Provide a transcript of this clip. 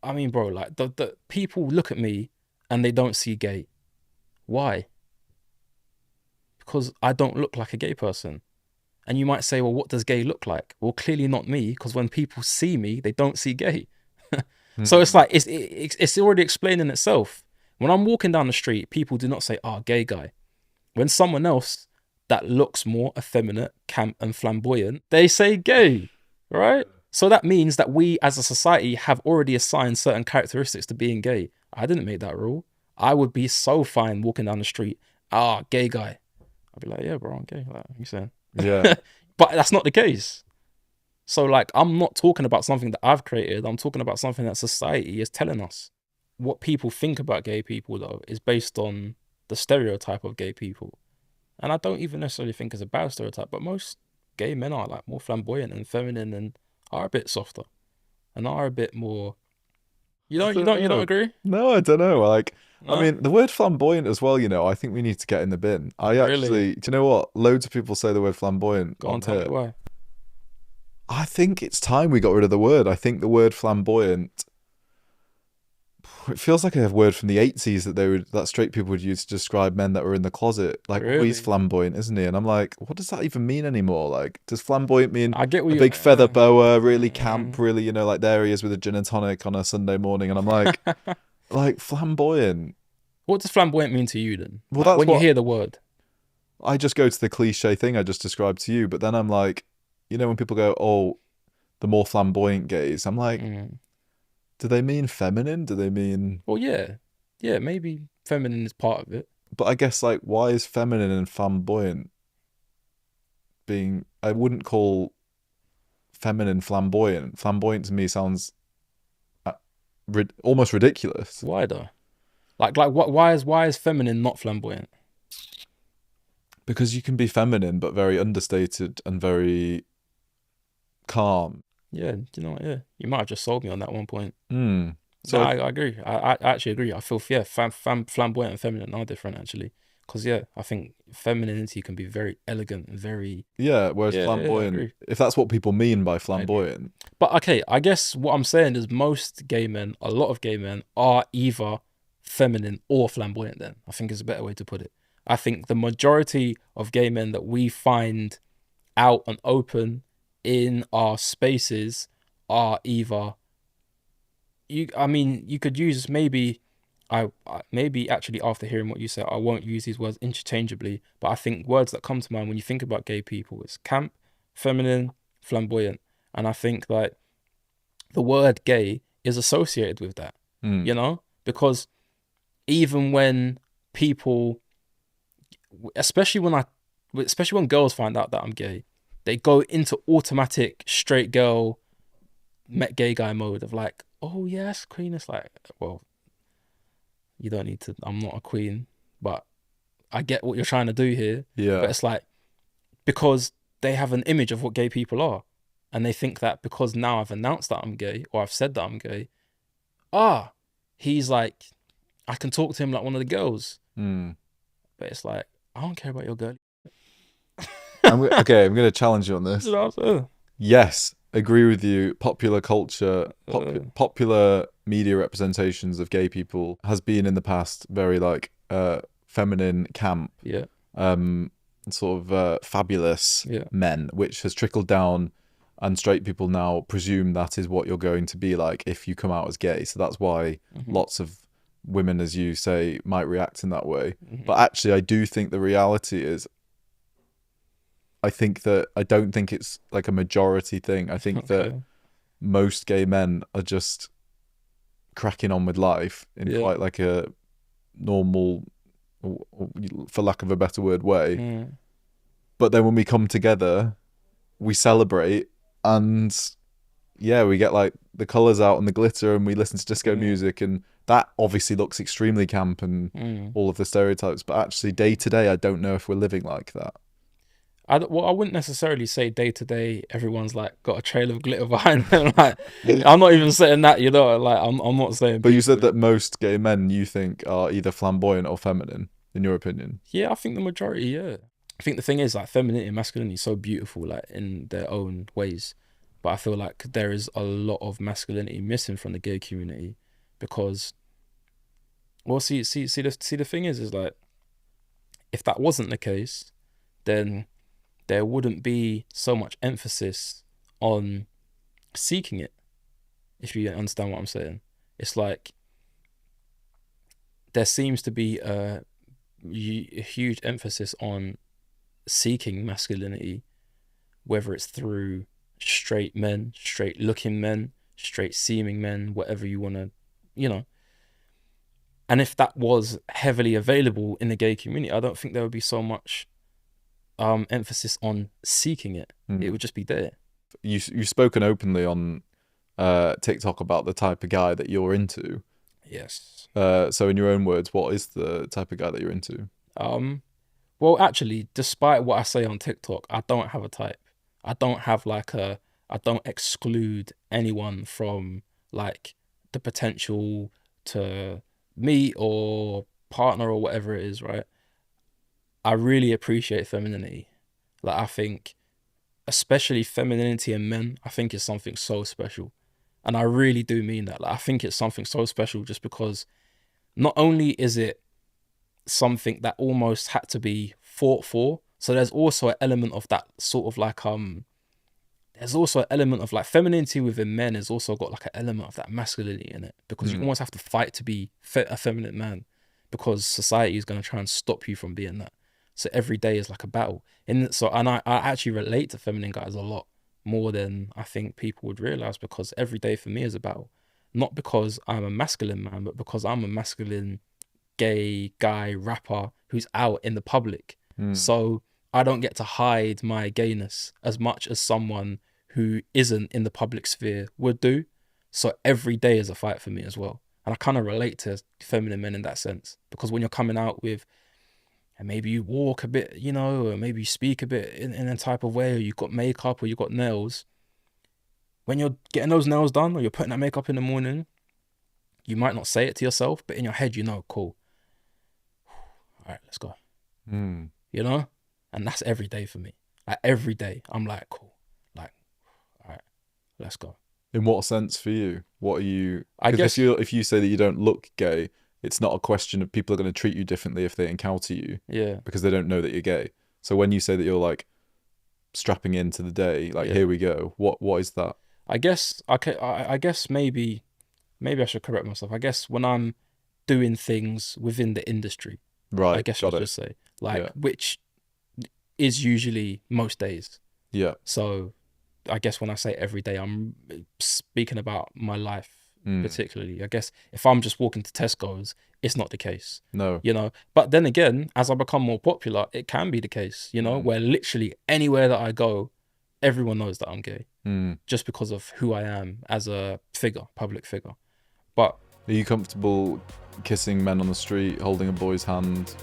I mean, bro, like the people look at me and they don't see gay. Why? Because I don't look like a gay person. And you might say, well, what does gay look like? Well, clearly not me, because when people see me, they don't see gay. So it's like it's already explained in itself. When I'm walking down the street, people do not say, "Oh, gay guy." When someone else that looks more effeminate, camp, and flamboyant, they say gay, right? So that means that we as a society have already assigned certain characteristics to being gay. I didn't make that rule. I would be so fine walking down the street. Ah, gay guy. I'd be like, yeah, bro, I'm gay. Like, what you saying? Yeah. But that's not the case. So like, I'm not talking about something that I've created. I'm talking about something that society is telling us. What people think about gay people, though, is based on the stereotype of gay people. And I don't even necessarily think it's a bad stereotype, but most gay men are like more flamboyant and feminine and are a bit softer and are a bit more. I don't You don't know. agree? No, I don't know. Like, I No, mean, the word flamboyant as well, I think we need to get in the bin. I really. actually, do you know what? Loads of people say the word flamboyant Go on, on tell me here. why. I think it's time we got rid of the word. I think the word flamboyant, it feels like a word from the 80s that straight people would use to describe men that were in the closet. Like, oh, he's Really, flamboyant, isn't he? And I'm like, what does that even mean anymore? Like, does flamboyant mean I get what a you. big feather boa, really camp, really, like there he is with a gin and tonic on a Sunday morning? And I'm like flamboyant. What does flamboyant mean to you then? Well, Like that's when you what hear the word. I just go to the cliche thing I just described to you. But then I'm like, when people go, oh, the more flamboyant gays, I'm like, Mm. do they mean feminine? Do they mean? Well, yeah, yeah, maybe feminine is part of it. But I guess like, why is feminine and flamboyant being? I wouldn't call feminine flamboyant. Flamboyant to me sounds almost ridiculous. Why though? Like what? Why is feminine not flamboyant? Because you can be feminine but very understated and very calm. Yeah, you know what? Yeah, you might have just sold me on that one point. Mm. No, So I agree. I actually agree. I feel yeah, flamboyant and feminine are different actually. Because yeah, I think femininity can be very elegant and very yeah, whereas yeah, I flamboyant, agree. if that's what people mean by I agree. flamboyant, But okay, I guess what I'm saying is most gay men, a lot of gay men are either feminine or flamboyant then. I think is a better way to put it. I think the majority of gay men that we find out and open in our spaces are either I mean, you could use maybe maybe actually after hearing what you said, I won't use these words interchangeably, but I think words that come to mind when you think about gay people is camp, feminine, flamboyant. And I think like the word gay is associated with that, mm, because even when people, especially especially when girls find out that I'm gay, they go into automatic straight girl met gay guy mode of like, oh yes, queen. It's like, well, you don't need to. I'm not a queen, but I get what you're trying to do here. But yeah. it's like because they have an image of what gay people are, and they think that because now I've announced that I'm gay or I've said that I'm gay, ah, he's like, I can talk to him like one of the girls. Mm. But it's like, I don't care about your girl. Okay, I'm going to challenge you on You this. know what I'm saying? Yes, agree with you. Popular culture, popular media representations of gay people has been in the past very like feminine, camp, Yeah, um, sort of fabulous yeah. men, which has trickled down, and straight people now presume that is what you're going to be like if you come out as gay. So that's why Hmm. lots of women, as you say, might react in that way. Hmm. But actually, I do think the reality is, I don't think it's like a majority thing. I think that Okay. most gay men are just cracking on with life in Yeah. quite like a normal, for lack of a better word, way. Mm. But then when we come together, we celebrate, and yeah, we get like the colors out and the glitter, and we listen to disco Mm. music, and that obviously looks extremely camp and Mm. all of the stereotypes. But actually, day to day, I don't know if we're living like that. Well, I wouldn't necessarily say day to day everyone's like got a trail of glitter behind them. Like, I'm not even saying that, like I'm not saying But you said people. that most gay men you think are either flamboyant or feminine, in your opinion. Yeah, I think the majority, yeah. I think the thing is like femininity and masculinity is so beautiful, like in their own ways. but I feel like there is a lot of masculinity missing from the gay community because, well, the thing is like, if that wasn't the case, then there wouldn't be so much emphasis on seeking it, if you understand what I'm saying. It's like there seems to be a huge emphasis on seeking masculinity, whether it's through straight men, straight looking men, straight seeming men, whatever you want to, you know. And if that was heavily available in the gay community, I don't think there would be so much emphasis on seeking it. It would just be there. You've spoken openly on TikTok about the type of guy that you're into. Yes. So in your own words, what is the type of guy that you're into? Well, actually, despite what I say on TikTok, I don't have a type. I don't have I don't exclude anyone from like the potential to meet or partner or whatever it is, right? I really appreciate femininity. Like, I think, especially femininity in men, I think is something so special. And I really do mean that. Like, I think it's something so special just because not only is it something that almost had to be fought for, so there's also an element of that sort of like, there's also an element of like femininity within men has also got like an element of that masculinity in it, because you almost have to fight to be a feminine man because society is going to try and stop you from being that. So every day is like a battle. And I actually relate to feminine guys a lot more than I think people would realize, because every day for me is a battle. Not because I'm a masculine man, but because I'm a masculine gay guy rapper who's out in the public. So I don't get to hide my gayness as much as someone who isn't in the public sphere would do. So every day is a fight for me as well. And I kind of relate to feminine men in that sense, because when you're coming out with, and maybe you walk a bit, you know, or maybe you speak a bit in a type of way, or you've got makeup or you've got nails, when you're getting those nails done or you're putting that makeup in the morning, you might not say it to yourself, but in your head, you know, cool. All right, let's go. You know? And that's every day for me. Like every day, I'm like, cool. Like, all right, let's go. In what sense for you? What are you? I guess if you say that you don't look gay, it's not a question of people are going to treat you differently if they encounter you. Yeah. Because they don't know that you're gay. So when you say that you're like strapping into the day, like here we go, what is that? I guess I guess maybe I should correct myself. I guess when I'm doing things within the industry, right? I guess I should just say, like, which is usually most days. Yeah. So I guess when I say every day, I'm speaking about my life particularly. I guess if I'm just walking to Tesco's, it's not the case. No. You know, but then again, as I become more popular, it can be the case, you know, where literally anywhere that I go, everyone knows that I'm gay just because of who I am as a public figure. But are you comfortable kissing men on the street, holding a boy's hand?